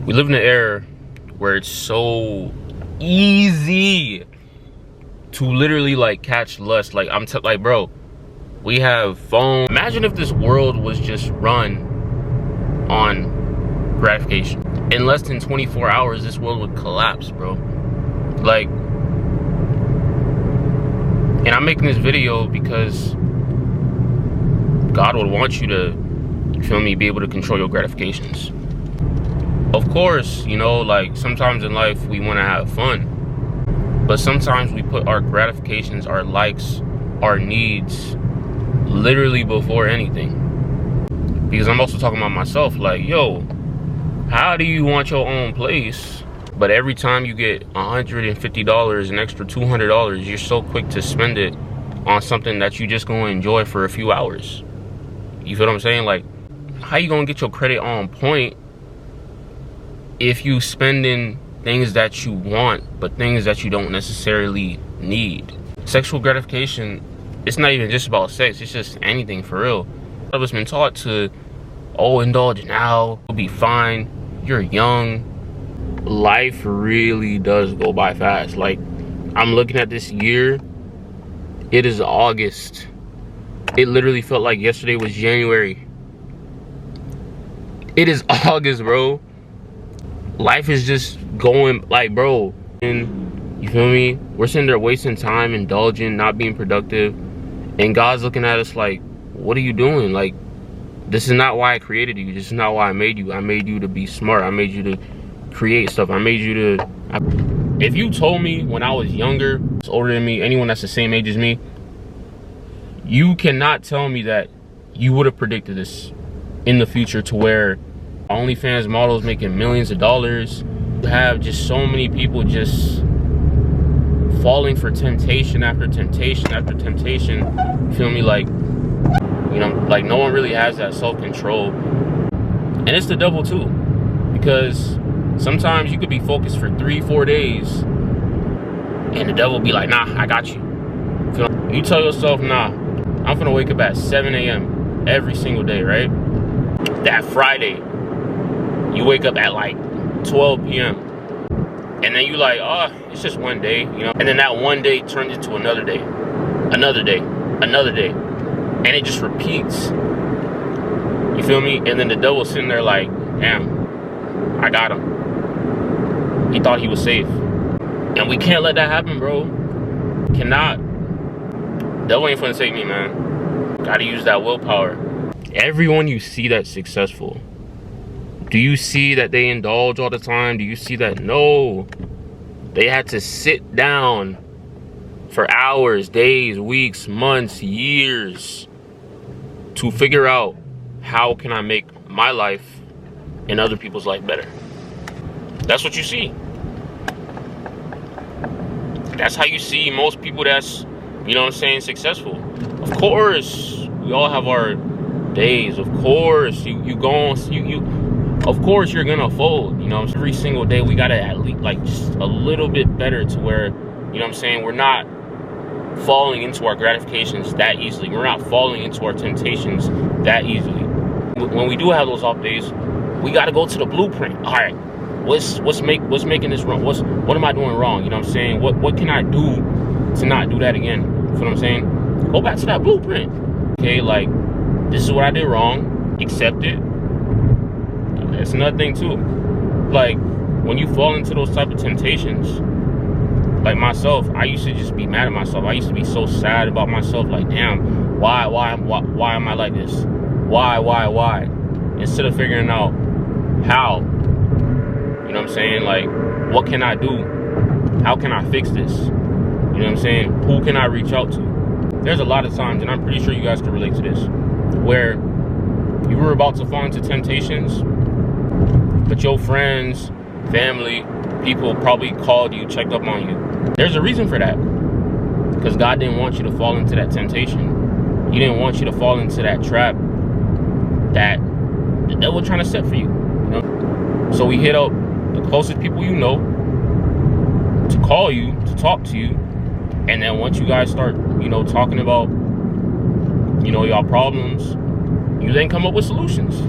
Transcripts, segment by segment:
We live in an era where it's so easy to literally like catch lust. Like like bro, we have phones. Imagine if this world was just run on gratification. In less than 24 hours, this world would collapse, bro. Like, and I'm making this video because God would want you to, you feel me, be able to control your gratifications. Of course, you know, like sometimes in life we want to have fun, but sometimes we put our gratifications, our likes, our needs literally before anything. Because I'm also talking about myself, like, yo, how do you want your own place, but every time you get $150, an extra $200, you're so quick to spend it on something that you just gonna enjoy for a few hours? You feel what I'm saying? Like, how you gonna get your credit on point if you spending things that you want, but things that you don't necessarily need? Sexual gratification, it's not even just about sex, it's just anything for real. A lot of us been taught to, oh, indulge now, you'll be fine, you're young. Life really does go by fast. Like, I'm looking at this year, it is August. It literally felt like yesterday was January. It is August, bro. Life is just going, like, bro, and you feel me? We're sitting there wasting time, indulging, not being productive, and God's looking at us like, what are you doing? Like, this is not why I created you. This is not why I made you. I made you to be smart. I made you to create stuff. I made you to... If you told me when I was younger, older than me, anyone that's the same age as me, you cannot tell me that you would have predicted this in the future, to where OnlyFans models making millions of dollars. You have just so many people just falling for temptation after temptation after temptation. You feel me? Like, you know, like no one really has that self-control. And it's the devil too, because sometimes you could be focused for 3-4 days and the devil be like, nah, I got you. You tell yourself, nah, I'm gonna wake up at 7 a.m. every single day, right? That Friday, you wake up at like 12 p.m. and then you like, oh, it's just one day, you know? And then that one day turns into another day, another day, another day. And it just repeats. You feel me? And then the devil's sitting there like, damn, I got him. He thought he was safe. And we can't let that happen, bro. Cannot. Devil ain't finna take me, man. Gotta use that willpower. Everyone you see that's successful, do you see that they indulge all the time? Do you see that? No. They had to sit down for hours, days, weeks, months, years to figure out, how can I make my life and other people's life better? That's what you see. That's how you see most people that's, you know what I'm saying, successful. Of course, we all have our days. Of course, of course you're gonna fold, you know. Every single day we gotta at least like just a little bit better, to where, you know what I'm saying, we're not falling into our gratifications that easily. We're not falling into our temptations that easily. When we do have those off days, we gotta go to the blueprint. All right, what's making this wrong? What am I doing wrong? You know what I'm saying? What can I do to not do that again? You know what I'm saying? Go back to that blueprint. Okay, like, this is what I did wrong. Accept it. That's another thing too. Like, when you fall into those type of temptations, like myself, I used to just be mad at myself. I used to be so sad about myself. Like, damn, why am I like this? Why? Instead of figuring out how, you know what I'm saying? Like, what can I do? How can I fix this? You know what I'm saying? Who can I reach out to? There's a lot of times, and I'm pretty sure you guys can relate to this, where you were about to fall into temptations, but your friends, family, people probably called you, checked up on you. There's a reason for that. Because God didn't want you to fall into that temptation. He didn't want you to fall into that trap that the devil trying to set for you. You know? So we hit up the closest people you know to call you, to talk to you. And then once you guys start, you know, talking about, you know, y'all problems, you then come up with solutions.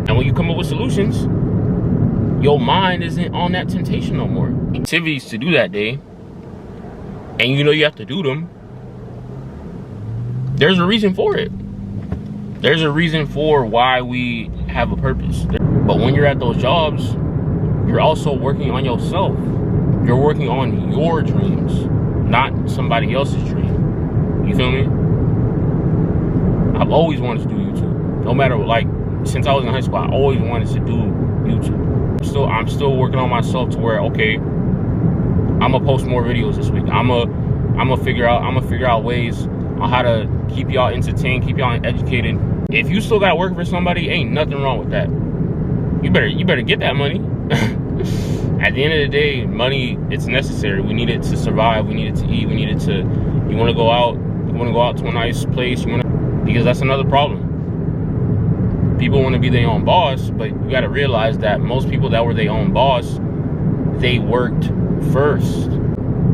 And when you come up with solutions, your mind isn't on that temptation no more. Activities to do that day, and you know you have to do them. There's a reason for it. There's a reason for why we have a purpose. But when you're at those jobs, you're also working on yourself. You're working on your dreams, not somebody else's dream. You feel me? I've always wanted to do YouTube. No matter, like, since I was in high school, I always wanted to do YouTube. I'm still working on myself to where, okay, I'm gonna post more videos this week. I'm gonna figure out ways on how to keep y'all entertained, keep y'all educated. If you still got work for somebody, ain't nothing wrong with that. You better get that money. At the end of the day, money, it's necessary. We need it to survive. We need it to eat. We need it to. You want to go out. You want to go out to a nice place. Because that's another problem. People want to be their own boss, but you got to realize that most people that were their own boss, they worked first,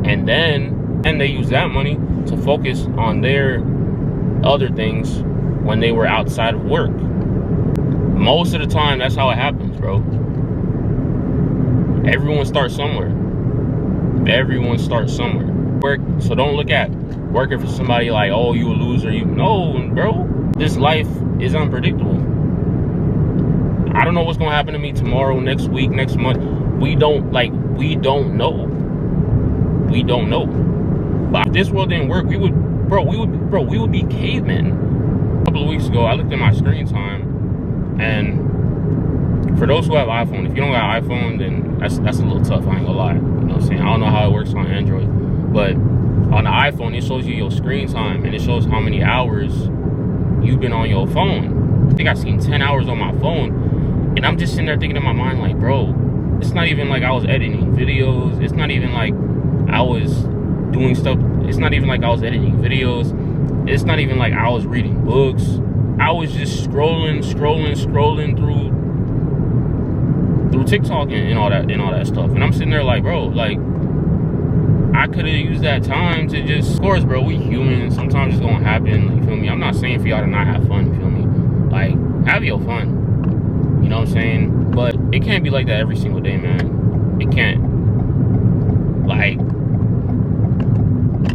and then they use that money to focus on their other things when they were outside of work. Most of the time, that's how it happens, bro. Everyone starts somewhere. Everyone starts somewhere. Work. So don't look at working for somebody like, oh, you a loser. No, bro. This life is unpredictable. I don't know what's gonna happen to me tomorrow, next week, next month. We don't know. We don't know. But if this world didn't work, we would be cavemen. A couple of weeks ago, I looked at my screen time, and for those who have iPhone, if you don't got iPhone, then that's a little tough, I ain't gonna lie. You know what I'm saying? I don't know how it works on Android, but on the iPhone, it shows you your screen time, and it shows how many hours you've been on your phone. I think I've seen 10 hours on my phone, and I'm just sitting there thinking in my mind, like, bro, it's not even like I was editing videos. It's not even like I was doing stuff. It's not even like I was editing videos. It's not even like I was reading books. I was just scrolling through TikTok and all that stuff. And I'm sitting there like, bro, like, I could have used that time to just, of course, bro, we human. Sometimes it's gonna happen. You feel me? I'm not saying for y'all to not have fun. You feel me? Like, have your fun. You know what I'm saying? But it can't be like that every single day, man. It can't. Like,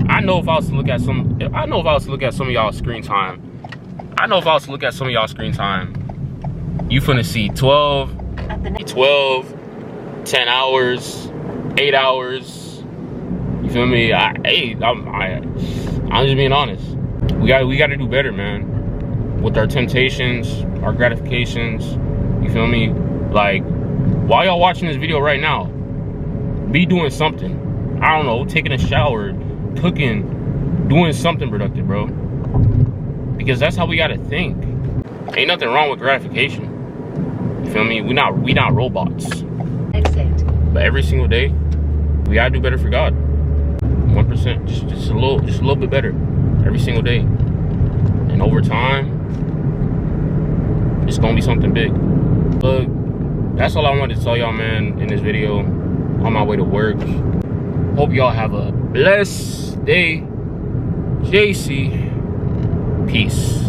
I know if I was to look at some of y'all's screen time, you finna see 12, 10 hours, 8 hours. You feel me? I'm just being honest. We got to do better, man. With our temptations, our gratifications. You feel me? Like, while y'all watching this video right now, be doing something. I don't know, taking a shower, cooking, doing something productive, bro. Because that's how we gotta think. Ain't nothing wrong with gratification. You feel me? We not robots. Exit. But every single day, we gotta do better for God. 1%, just a little bit better every single day. And over time, it's gonna be something big. But that's all I wanted to tell y'all, man, in this video. On my way to work. Hope y'all have a blessed day. JC. Peace.